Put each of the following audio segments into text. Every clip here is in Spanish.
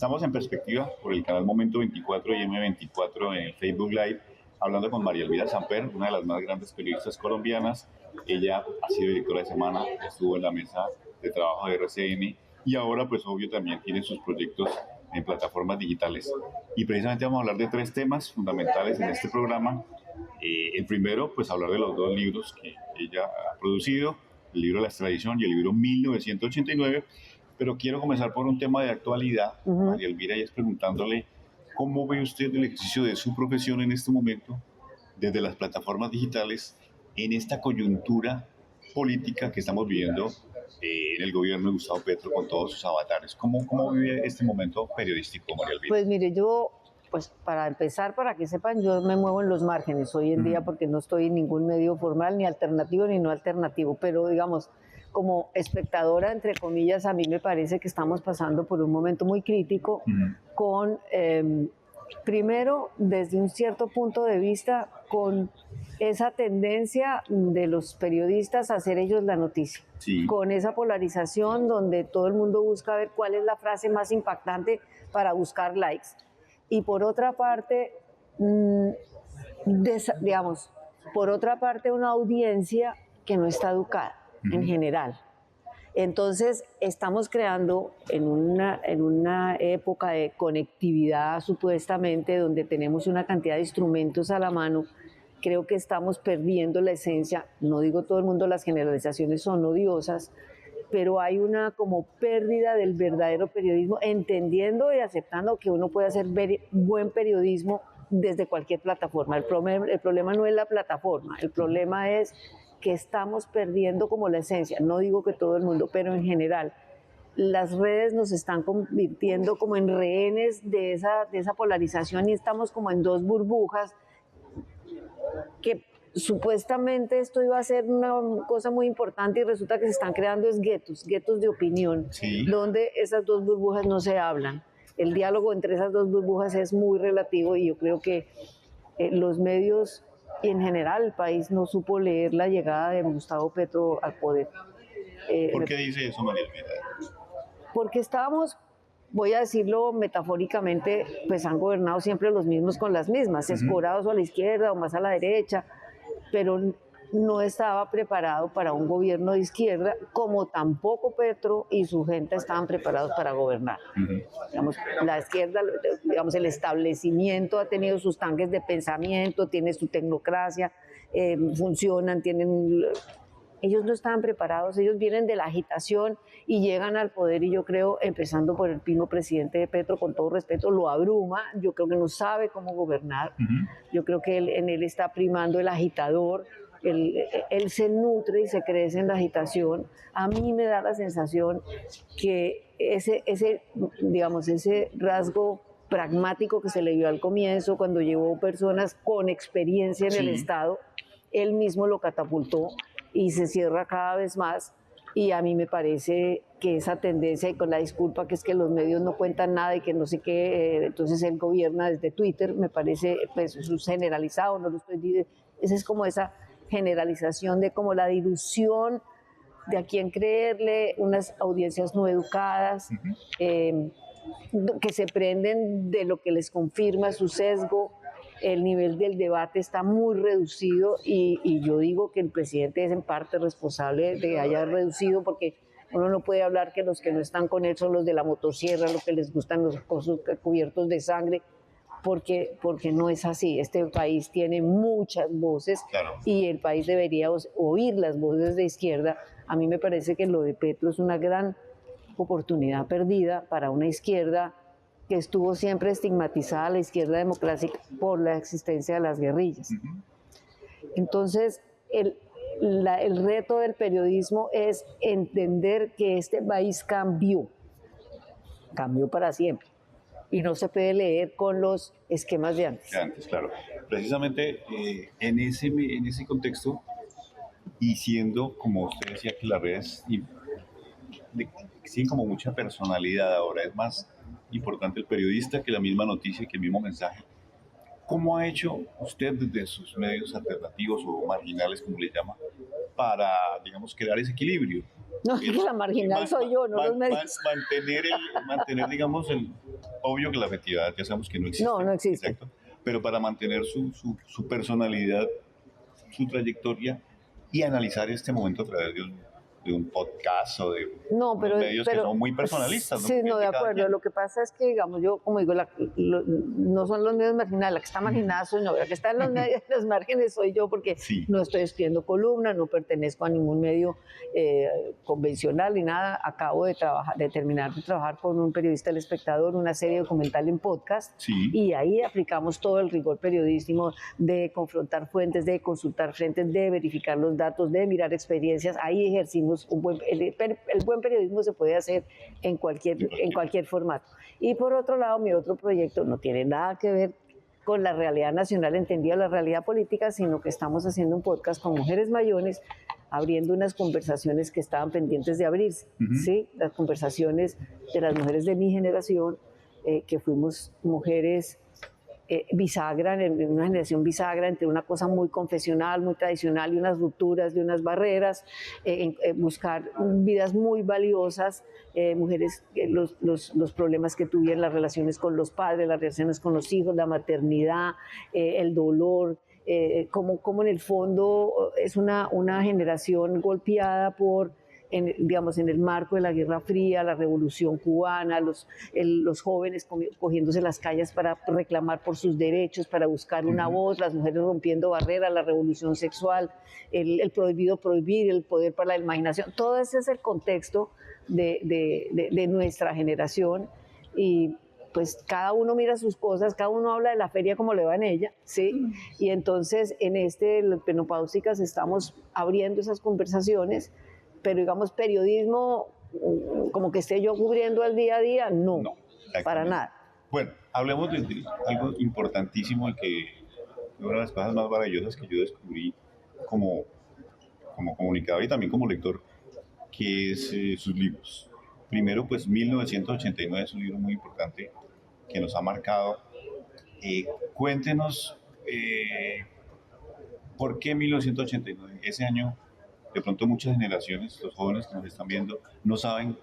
Estamos en Perspectiva por el canal Momento 24 y M24 en el Facebook Live, hablando con María Elvira Samper, una de las más grandes periodistas colombianas. Ella ha sido directora de Semana, estuvo en la mesa de trabajo de RCN y ahora, pues obvio, también tiene sus proyectos en plataformas digitales. Y precisamente vamos a hablar de tres temas fundamentales en este programa. El primero, pues hablar de los dos libros que ella ha producido, el libro La extradición y el libro 1989, pero quiero comenzar por un tema de actualidad, María Elvira, y es preguntándole cómo ve usted el ejercicio de su profesión en este momento, desde las plataformas digitales, en esta coyuntura política que estamos viviendo en el gobierno de Gustavo Petro con todos sus avatares. ¿Cómo vive este momento periodístico, María Elvira? Pues mire, yo, pues para empezar, para que sepan, yo me muevo en los márgenes hoy en día porque no estoy en ningún medio formal, ni alternativo ni no alternativo, pero digamos, como espectadora, entre comillas, a mí me parece que estamos pasando por un momento muy crítico con, primero, desde un cierto punto de vista, con esa tendencia de los periodistas a hacer ellos la noticia, con esa polarización donde todo el mundo busca ver cuál es la frase más impactante para buscar likes. Y por otra parte, digamos, por otra parte, una audiencia que no está educada en general. Entonces, estamos creando en una época de conectividad supuestamente, donde tenemos una cantidad de instrumentos a la mano. Creo que estamos perdiendo la esencia. No digo todo el mundo, las generalizaciones son odiosas, pero hay una como pérdida del verdadero periodismo, entendiendo y aceptando que uno puede hacer buen periodismo desde cualquier plataforma. El problema no es la plataforma, el problema es que estamos perdiendo como la esencia. No digo que todo el mundo, pero en general las redes nos están convirtiendo como en rehenes de esa polarización y estamos como en dos burbujas que supuestamente esto iba a ser una cosa muy importante y resulta que se están creando guetos de opinión, donde esas dos burbujas no se hablan. El diálogo entre esas dos burbujas es muy relativo y yo creo que los medios y en general el país no supo leer la llegada de Gustavo Petro al poder. ¿Por qué dice eso, María Elvira? Porque estábamos, voy a decirlo metafóricamente, pues han gobernado siempre los mismos con las mismas, escorados o a la izquierda o más a la derecha, pero no estaba preparado para un gobierno de izquierda, como tampoco Petro y su gente estaban preparados para gobernar. Digamos, la izquierda, digamos, el establecimiento ha tenido sus tanques de pensamiento, tiene su tecnocracia, funcionan, ellos no estaban preparados, ellos vienen de la agitación y llegan al poder y yo creo, empezando por el mismo presidente de Petro, con todo respeto, lo abruma, yo creo que no sabe cómo gobernar, yo creo que en él está primando el agitador, él se nutre y se crece en la agitación. A mí me da la sensación que ese rasgo pragmático que se le dio al comienzo, cuando llevó personas con experiencia en el Estado, él mismo lo catapultó y se cierra cada vez más. Y a mí me parece que esa tendencia, y con la disculpa que es que los medios no cuentan nada y que no sé qué, entonces él gobierna desde Twitter, me parece, pues eso es generalizado, no lo estoy diciendo, esa es como esa generalización de como la dilución de a quién creerle, unas audiencias no educadas, que se prenden de lo que les confirma su sesgo. El nivel del debate está muy reducido y yo digo que el presidente es en parte responsable de que haya reducido, porque uno no puede hablar que los que no están con él son los de la motosierra, los que les gustan los cosos cubiertos de sangre, porque no es así. Este país tiene muchas voces y el país debería oír las voces de izquierda. A mí me parece que lo de Petro es una gran oportunidad perdida para una izquierda que estuvo siempre estigmatizada, la izquierda democrática, por la existencia de las guerrillas. Entonces, el reto del periodismo es entender que este país cambió para siempre, y no se puede leer con los esquemas de antes. Claro. Precisamente en ese contexto, y siendo, como usted decía, que las redes tienen como mucha personalidad ahora, es más importante el periodista que la misma noticia, que el mismo mensaje. ¿Cómo ha hecho usted desde sus medios alternativos o marginales, como le llama, para, digamos, crear ese equilibrio? No, es que la marginal soy yo, no los medios. Mantener, digamos, obvio que la afectividad ya sabemos que no existe. No, no existe. Exacto. Pero para mantener su personalidad, su trayectoria y analizar este momento a través de un podcast o de no, unos medios que son muy personalistas. Sí, no, de acuerdo. Lo que pasa es que, digamos, yo, como digo, no son los medios marginales. La que está marginada soy yo. La que está en los medios, los márgenes soy yo, porque no estoy escribiendo columnas, no pertenezco a ningún medio convencional ni nada. Acabo de terminar de trabajar con un periodista del Espectador, una serie documental en podcast, y ahí aplicamos todo el rigor periodístico de confrontar fuentes, de consultar frentes, de verificar los datos, de mirar experiencias. Ahí ejercimos el buen periodismo se puede hacer en cualquier formato. Y por otro lado, mi otro proyecto no tiene nada que ver con la realidad nacional entendida, la realidad política, sino que estamos haciendo un podcast con mujeres mayones, abriendo unas conversaciones que estaban pendientes de abrirse, ¿sí? Las conversaciones de las mujeres de mi generación, que fuimos mujeres bisagra, en una generación bisagra entre una cosa muy confesional, muy tradicional y unas rupturas de unas barreras, buscar vidas muy valiosas, mujeres, los problemas que tuvieron, las relaciones con los padres, las relaciones con los hijos, la maternidad, el dolor, como en el fondo es una generación golpeada por digamos, en el marco de la Guerra Fría, la Revolución Cubana, los jóvenes cogiéndose las calles para reclamar por sus derechos, para buscar una voz, las mujeres rompiendo barreras, la revolución sexual, el prohibido prohibir, el poder para la imaginación. Todo ese es el contexto de nuestra generación, y pues cada uno mira sus cosas, cada uno habla de la feria como le va en ella, ¿sí? Y entonces en Penopáusicas estamos abriendo esas conversaciones, pero digamos periodismo como que esté yo cubriendo el día a día, no para nada. Bueno, hablemos de algo importantísimo, una de las cosas más maravillosas que yo descubrí como comunicador y también como lector, que es sus libros. Primero, pues 1989 es un libro muy importante que nos ha marcado. Cuéntenos por qué 1989, ese año. De pronto muchas generaciones, los jóvenes que nos están viendo, no saben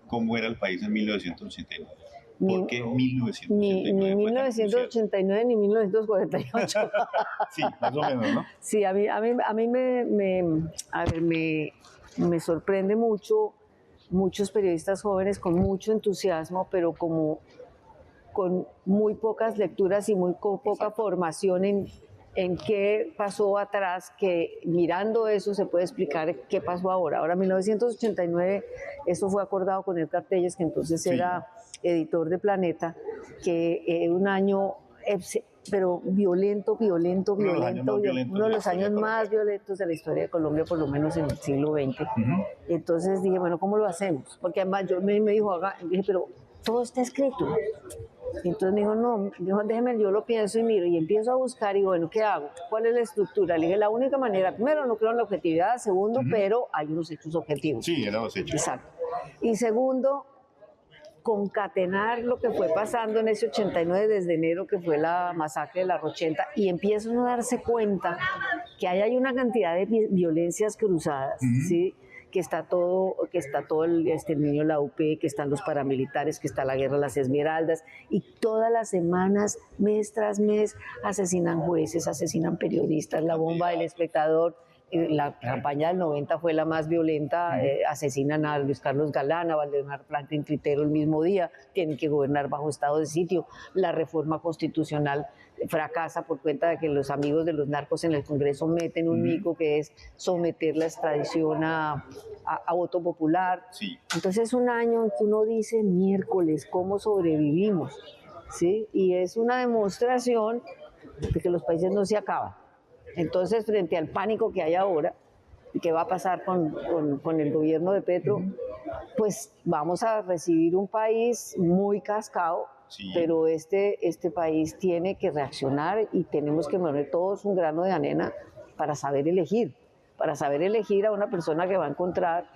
cómo era el país en 1989. ¿Por qué 1989? Ni 1989 ni 1948. Sí, más o menos, ¿no? Sí, a mí me sorprende mucho muchos periodistas jóvenes con mucho entusiasmo, pero como con muy pocas lecturas y muy poca formación en qué pasó atrás, que mirando eso se puede explicar qué pasó ahora. Ahora, 1989, eso fue acordado con Edgar Telles, que entonces era editor de Planeta, que un año, pero violento, uno de los años más violentos de la historia de Colombia, por lo menos en el siglo XX. Entonces dije, bueno, ¿cómo lo hacemos? Porque además me dijo, dije, pero todo está escrito. Entonces me dijo, no, déjeme, yo lo pienso y miro, y empiezo a buscar y bueno, ¿qué hago? ¿Cuál es la estructura? Le dije, la única manera, primero, no creo en la objetividad, segundo, pero hay unos hechos objetivos. Sí, eran los hechos. Exacto. Y segundo, concatenar lo que fue pasando en ese 89 desde enero, que fue la masacre de la Rochenta, y empieza uno a darse cuenta que ahí hay una cantidad de violencias cruzadas, ¿sí? Que está todo el exterminio de la UP, que están los paramilitares, que está la guerra de las Esmeraldas, y todas las semanas, mes tras mes, asesinan jueces, asesinan periodistas, la bomba del Espectador. La campaña del 90 fue la más violenta, asesinan a Luis Carlos Galán, a Valdemar Franklin Quintero el mismo día, tienen que gobernar bajo estado de sitio, la reforma constitucional fracasa por cuenta de que los amigos de los narcos en el Congreso meten un mico que es someter la extradición a voto popular. Sí. Entonces es un año en que uno dice, miércoles, ¿cómo sobrevivimos? ¿Sí? Y es una demostración de que los países no se acaban. Entonces, frente al pánico que hay ahora, ¿qué va a pasar con el gobierno de Petro? Pues vamos a recibir un país muy cascado, pero este país tiene que reaccionar y tenemos que poner todos un grano de arena para saber elegir a una persona que va a encontrar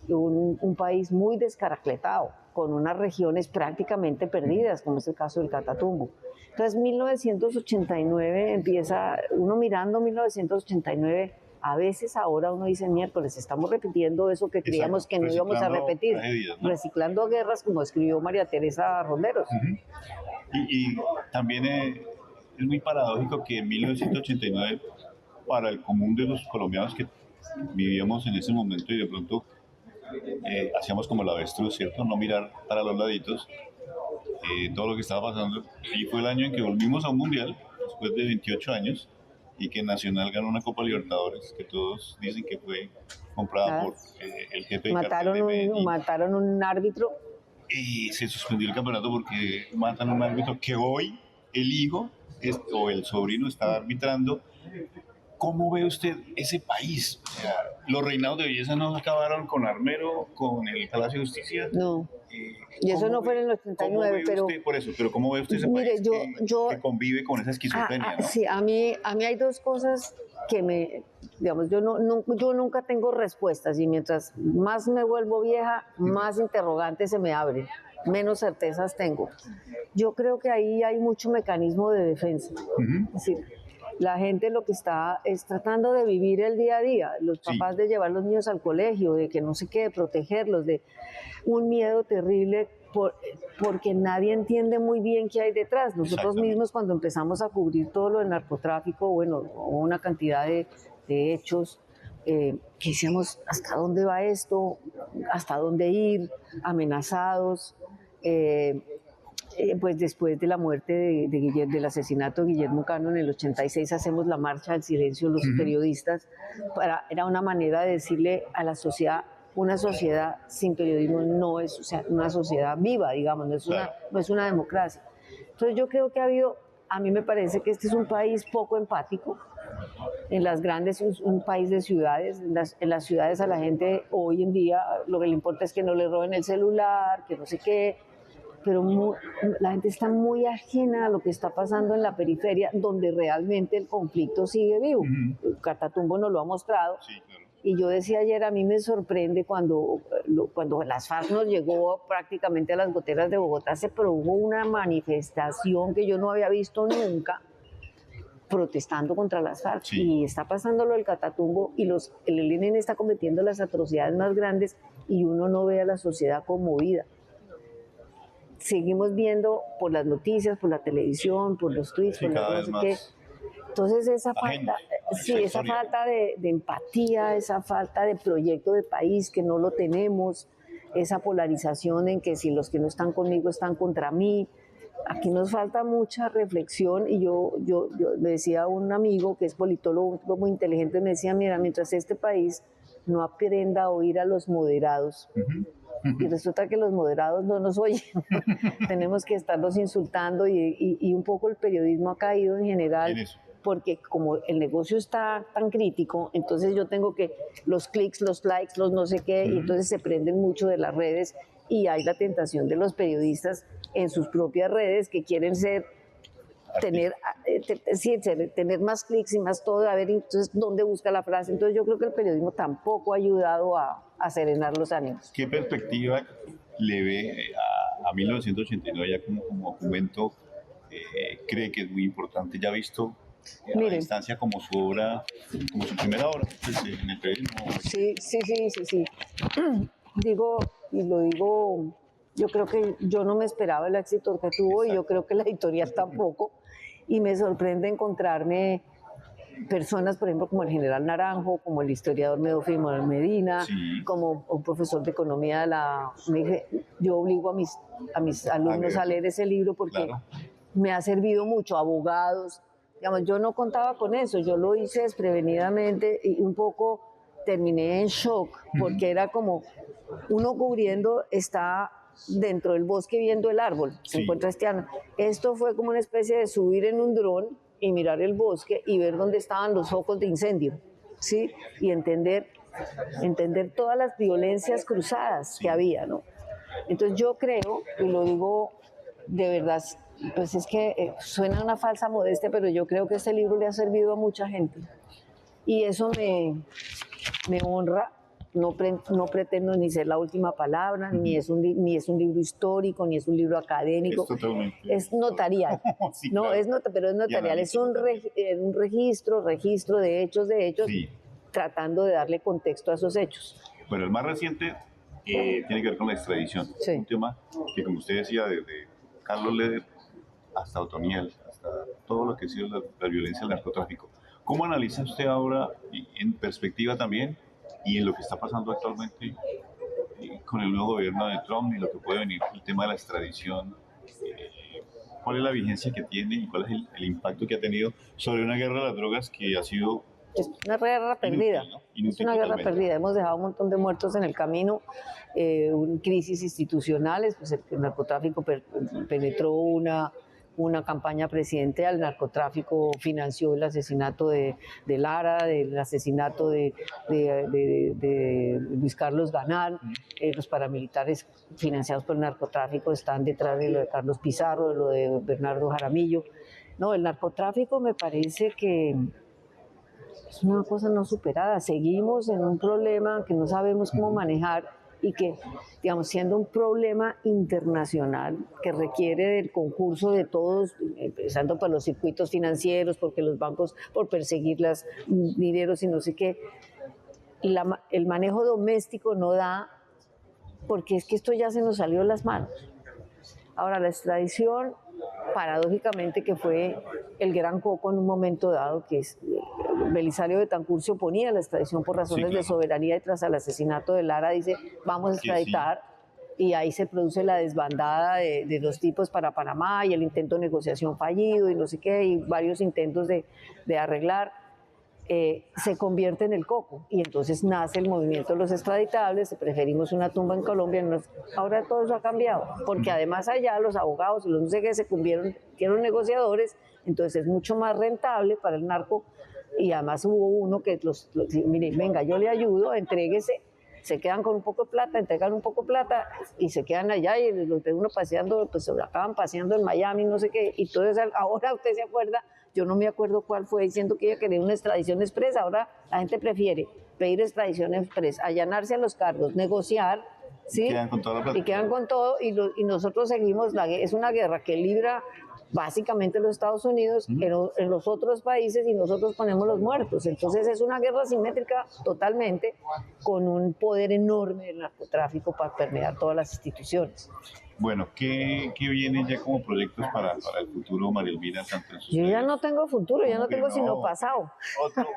un país muy descaracletado, con unas regiones prácticamente perdidas, como es el caso del Catatumbo. Entonces, 1989 empieza, uno mirando 1989, A veces ahora uno dice, miércoles, estamos repitiendo eso que creíamos que no íbamos a repetir, tragedias, ¿no? reciclando guerras, como escribió María Teresa Ronderos. Y también es muy paradójico que en 1989, para el común de los colombianos que vivíamos en ese momento y de pronto hacíamos como la avestruz, ¿cierto? No mirar para los laditos, todo lo que estaba pasando. Y fue el año en que volvimos a un mundial, después de 28 años, y que Nacional ganó una Copa Libertadores, que todos dicen que fue comprada por el jefe de cartel de Medellín. Mataron un árbitro. Y se suspendió el campeonato porque matan a un árbitro que hoy el hijo o el sobrino está arbitrando. ¿Cómo ve usted ese país? O sea, los reinados de belleza no acabaron con Armero, con el Palacio de Justicia. No. Y eso no fue en el 89, pero... Usted, por eso, pero ¿cómo ve usted ese mire, país que convive con esa esquizofrenia? ¿no? Sí, a mí hay dos cosas que me... Digamos, yo nunca tengo respuestas y mientras más me vuelvo vieja, más interrogantes se me abren, menos certezas tengo. Yo creo que ahí hay mucho mecanismo de defensa. Es decir, la gente lo que está es tratando de vivir el día a día, los papás de llevar a los niños al colegio, de que no sé qué, de protegerlos, de un miedo terrible porque nadie entiende muy bien qué hay detrás. Nosotros mismos cuando empezamos a cubrir todo lo del narcotráfico, bueno, una cantidad de hechos, que decíamos, ¿hasta dónde va esto? ¿Hasta dónde ir? Amenazados. Pues después de la muerte del asesinato de Guillermo Cano en el 86 hacemos la marcha del silencio los periodistas, era una manera de decirle a la sociedad, una sociedad sin periodismo no es, o sea, una sociedad viva, digamos, no es una democracia. Entonces yo creo que a mí me parece que este es un país poco empático. En las grandes, un país de ciudades, en las ciudades a la gente hoy en día lo que le importa es que no le roben el celular, que no sé qué, pero la gente está muy ajena a lo que está pasando en la periferia, donde realmente el conflicto sigue vivo. Catatumbo nos lo ha mostrado. Sí, claro. Y yo decía ayer, a mí me sorprende cuando las FARC nos llegó prácticamente a las goteras de Bogotá, se produjo una manifestación que yo no había visto nunca, protestando contra las FARC. Sí. Y está pasando lo del Catatumbo y el ELN está cometiendo las atrocidades más grandes y uno no ve a la sociedad conmovida. Seguimos viendo por las noticias, por la televisión, por los tweets, por no sé qué. Entonces esa falta de empatía, esa falta de proyecto de país que no lo tenemos, esa polarización en que si los que no están conmigo están contra mí, aquí nos falta mucha reflexión. Y yo me decía a un amigo que es politólogo muy inteligente, me decía, mira, mientras este país no aprenda a oír a los moderados, y resulta que los moderados no nos oyen, tenemos que estarlos insultando y un poco el periodismo ha caído en general, porque como el negocio está tan crítico, entonces yo tengo que los clics, los likes, los no sé qué, y entonces se prenden mucho de las redes y hay la tentación de los periodistas en sus propias redes que quieren tener más clics y más todo, a ver entonces dónde busca la frase. Entonces yo creo que el periodismo tampoco ha ayudado a serenar los ánimos. ¿Qué perspectiva le ve a 1989 ya como documento? ¿Cree que es muy importante? ¿Ya ha visto a la distancia como su obra, como su primera obra pues, en el periodismo? Sí. Digo, yo creo que yo no me esperaba el éxito que tuvo. Exacto. Y yo creo que la editorial tampoco. Y me sorprende encontrarme personas, por ejemplo, como el general Naranjo, como el historiador Medofimo Medina, como un profesor de economía yo obligo a mis alumnos a leer ese libro porque me ha servido mucho, abogados. Digamos, yo no contaba con eso, yo lo hice desprevenidamente y un poco terminé en shock, porque era como uno cubriendo, está dentro del bosque viendo el árbol, se encuentra esto fue como una especie de subir en un dron y mirar el bosque y ver dónde estaban los focos de incendio, ¿sí? Y entender todas las violencias cruzadas que había, ¿no? Entonces yo creo, y lo digo de verdad, pues es que suena una falsa modestia, pero yo creo que este libro le ha servido a mucha gente y eso me honra. No pretendo ni ser la última palabra, ni es un libro histórico, ni es un libro académico. Es notarial. Sí, no, claro. Pero es notarial. Es un registro de hechos, tratando de darle contexto a esos hechos. Bueno, el más reciente tiene que ver con la extradición. Sí. Un tema que, como usted decía, desde Carlos Leder hasta Otoniel, hasta todo lo que ha sido la violencia del narcotráfico. ¿Cómo analiza usted ahora, en perspectiva también, y en lo que está pasando actualmente con el nuevo gobierno de Trump y lo que puede venir, el tema de la extradición? ¿Cuál es la vigencia que tiene y cuál es el impacto que ha tenido sobre una guerra de las drogas que ha sido... Es una guerra perdida, inútil, ¿no? Inútil es una guerra totalmente. perdida. Hemos dejado un montón de muertos en el camino, crisis institucionales, pues el narcotráfico penetró una campaña presidencial, el narcotráfico financió el asesinato de Lara, el asesinato de Luis Carlos Ganal, los paramilitares financiados por el narcotráfico están detrás de lo de Carlos Pizarro, de lo de Bernardo Jaramillo. No, el narcotráfico me parece que es una cosa no superada. Seguimos en un problema que no sabemos cómo manejar y que, digamos, siendo un problema internacional que requiere del concurso de todos, empezando por los circuitos financieros, porque los bancos, por perseguir los dineros y no sé qué, el manejo doméstico no da, porque es que esto ya se nos salió de las manos. Ahora, la extradición, paradójicamente, que fue el gran coco en un momento dado, que es Belisario Betancur se oponía a la extradición por razones Sí, claro. de soberanía y tras el asesinato de Lara dice, vamos a extraditar, y ahí se produce la desbandada de los tipos para Panamá y el intento de negociación fallido y no sé qué, y varios intentos de arreglar. Se convierte en el coco y entonces nace el movimiento de los extraditables, preferimos una tumba en Colombia, ahora todo eso ha cambiado, porque además allá los abogados y los no sé qué se convirtieron negociadores, entonces es mucho más rentable para el narco y además hubo uno que mire, venga, yo le ayudo, entréguese, se quedan con un poco de plata, entregan un poco de plata y se quedan allá y los de uno paseando, pues se acaban paseando en Miami, no sé qué, y entonces ahora usted se acuerda. Yo no me acuerdo cuál fue, diciendo que ella quería una extradición expresa. Ahora la gente prefiere pedir extradición expresa, allanarse a los cargos, negociar, ¿sí? Quedan con toda la plata. Y quedan con todo, y nosotros seguimos, es una guerra que libra básicamente los Estados Unidos en los otros países y nosotros ponemos los muertos. Entonces es una guerra asimétrica totalmente, con un poder enorme del narcotráfico para permear todas las instituciones. Bueno, ¿qué viene ya como proyectos para el futuro, María Elvira? Yo ya no tengo futuro, ya no tengo sino no? pasado.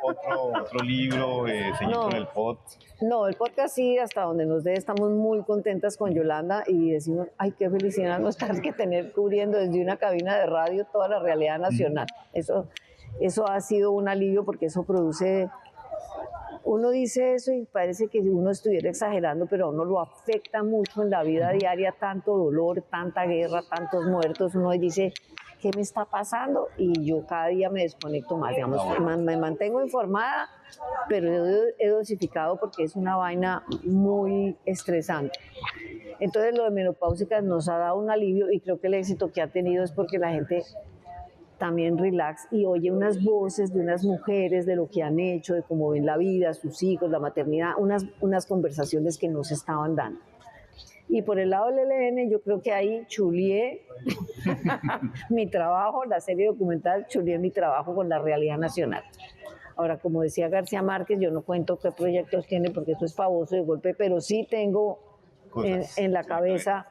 Otro libro, seguir No. con el podcast. No, el podcast sí, hasta donde nos dé, estamos muy contentas con Yolanda y decimos, ay, qué felicidad no estar que tener cubriendo desde una cabina de radio toda la realidad nacional. Eso ha sido un alivio porque eso produce... Uno dice eso y parece que uno estuviera exagerando, pero a uno lo afecta mucho en la vida diaria, tanto dolor, tanta guerra, tantos muertos. Uno dice, ¿qué me está pasando? Y yo cada día me desconecto más, digamos, me mantengo informada, pero he dosificado porque es una vaina muy estresante. Entonces lo de Menopáusicas nos ha dado un alivio y creo que el éxito que ha tenido es porque la gente también relax y oye unas voces de unas mujeres, de lo que han hecho, de cómo ven la vida, sus hijos, la maternidad, unas conversaciones que no se estaban dando. Y por el lado del ELN, yo creo que ahí chulié mi trabajo, la serie documental, chulié mi trabajo con la realidad nacional. Ahora, como decía García Márquez, yo no cuento qué proyectos tiene porque eso es famoso de golpe, pero sí tengo en la cabeza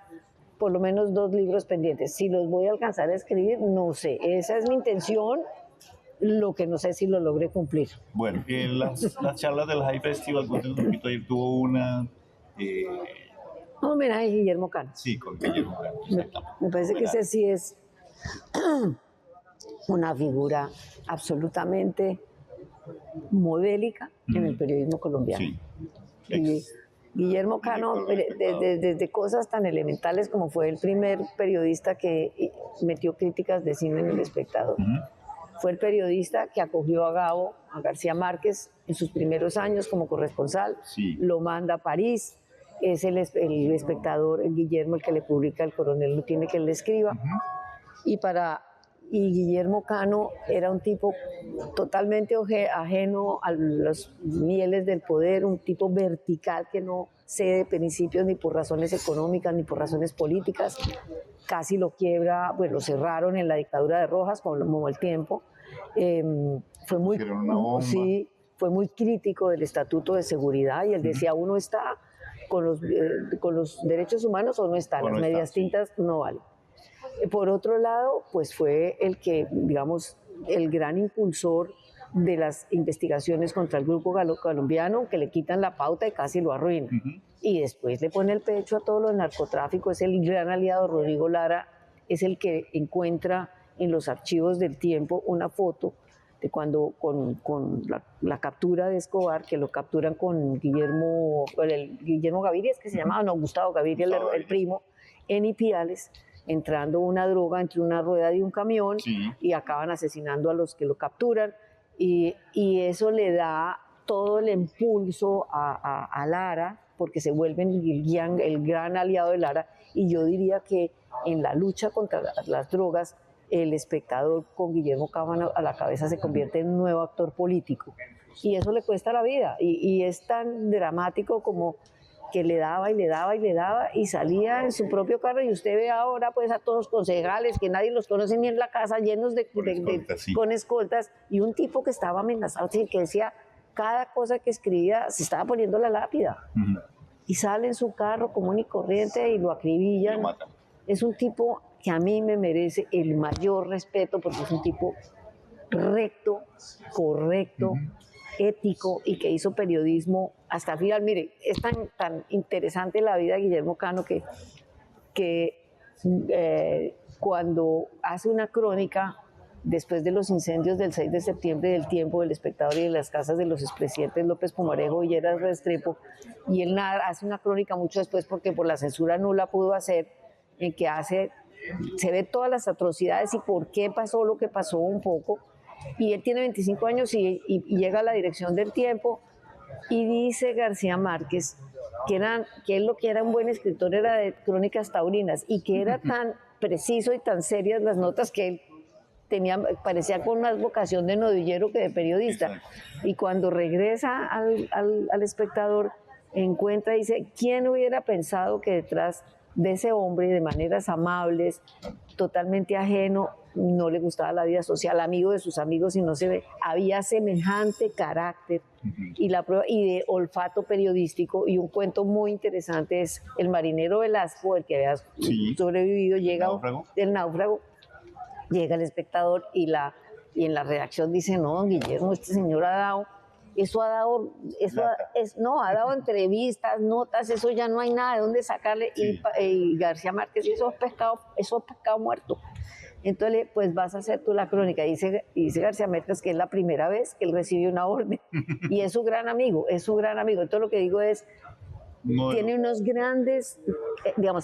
por lo menos 2 libros pendientes. Si los voy a alcanzar a escribir, no sé. Esa es mi intención, lo que no sé si lo logré cumplir. Bueno, las charlas del High Festival, cuéntanos un poquito, ayer tuvo una... Un homenaje a Guillermo Cano. Sí, con Guillermo Cano. Me parece que ese sí es una figura absolutamente modélica en el periodismo colombiano. Sí. Y Guillermo Cano, desde cosas tan elementales como fue el primer periodista que metió críticas de cine en El Espectador. Fue el periodista que acogió a Gabo, a García Márquez, en sus primeros años como corresponsal. Sí. Lo manda a París. Es el espectador, el Guillermo, el que le publica El Coronel no tiene que él le escriba. Y Guillermo Cano era un tipo totalmente ajeno a los mieles del poder, un tipo vertical que no cede principios ni por razones económicas ni por razones políticas. Casi lo quiebra, pues lo cerraron en la dictadura de Rojas, como el tiempo. Fue muy... Hicieron una bomba. Sí, fue muy crítico del Estatuto de Seguridad y él decía, uno está con los derechos humanos o no está, las medias tintas no valen. Por otro lado, pues fue el que, digamos, el gran impulsor de las investigaciones contra el grupo colombiano, que le quitan la pauta y casi lo arruinan. Y después le pone el pecho a todo lo del narcotráfico, es el gran aliado. Rodrigo Lara es el que encuentra en los archivos del Tiempo una foto de cuando con la captura de Escobar, que lo capturan con Guillermo Gaviria, es que se llamaba, no, Gustavo Gaviria, el primo, en Ipiales, entrando una droga entre una rueda de un camión, y acaban asesinando a los que lo capturan, y eso le da todo el impulso a Lara, porque se vuelven el gran aliado de Lara, y yo diría que en la lucha contra las drogas, El Espectador con Guillermo Cámara a la cabeza se convierte en un nuevo actor político, y eso le cuesta la vida, y es tan dramático como que le daba y le daba y le daba y salía en su propio carro, y usted ve ahora pues a todos los concejales que nadie los conoce ni en la casa, llenos con escoltas, y un tipo que estaba amenazado, que decía cada cosa que escribía se estaba poniendo la lápida, y sale en su carro común y corriente y lo acribillan. Es un tipo que a mí me merece el mayor respeto, porque es un tipo recto, correcto, ético, y que hizo periodismo hasta el final. Mire, es tan interesante la vida de Guillermo Cano que cuando hace una crónica después de los incendios del 6 de septiembre del Tiempo, del Espectador y de las casas de los expresidentes López Pumarejo y Lleras Restrepo, y él hace una crónica mucho después, porque por la censura no la pudo hacer, en que se ve todas las atrocidades y por qué pasó lo que pasó un poco. Y él tiene 25 años y llega a la dirección del Tiempo, y dice García Márquez que él lo que era un buen escritor era de crónicas taurinas, y que era tan preciso y tan serias las notas que él parecía con más vocación de novillero que de periodista. Exacto. Y cuando regresa al Espectador, encuentra y dice, ¿quién hubiera pensado que detrás de ese hombre, de maneras amables, totalmente ajeno, no le gustaba la vida social, amigo de sus amigos, y no se ve, había semejante carácter y de olfato periodístico? Y un cuento muy interesante es El marinero Velasco, el que había sobrevivido, llega del náufrago, llega al Espectador, y en la redacción dice, no, don Guillermo, este señor ha dado entrevistas, notas, eso ya no hay nada de dónde sacarle. Y García Márquez, eso es pescado muerto. Entonces, pues vas a hacer tú la crónica. Dice García Márquez que es la primera vez que él recibe una orden, y es su gran amigo, Entonces lo que digo es, tiene unos grandes,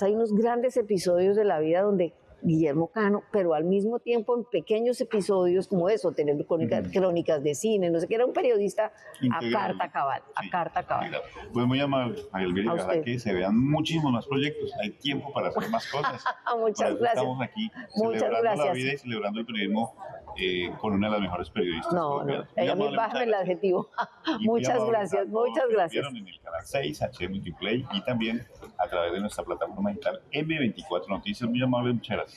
hay unos grandes episodios de la vida donde Guillermo Cano, pero al mismo tiempo en pequeños episodios como eso, tener crónicas de cine, no sé qué, era un periodista a carta cabal. Pues muy amable, María Elvira, y ojalá que se vean muchísimos más proyectos, hay tiempo para hacer más cosas. Muchas gracias. Estamos aquí celebrando la vida y celebrando el periodismo con una de las mejores periodistas. No, a mí bájame el adjetivo. Muchas gracias. Vieron en el canal 6, H Multiplay, y también a través de nuestra plataforma digital M24 Noticias. Muy amable, muchas gracias.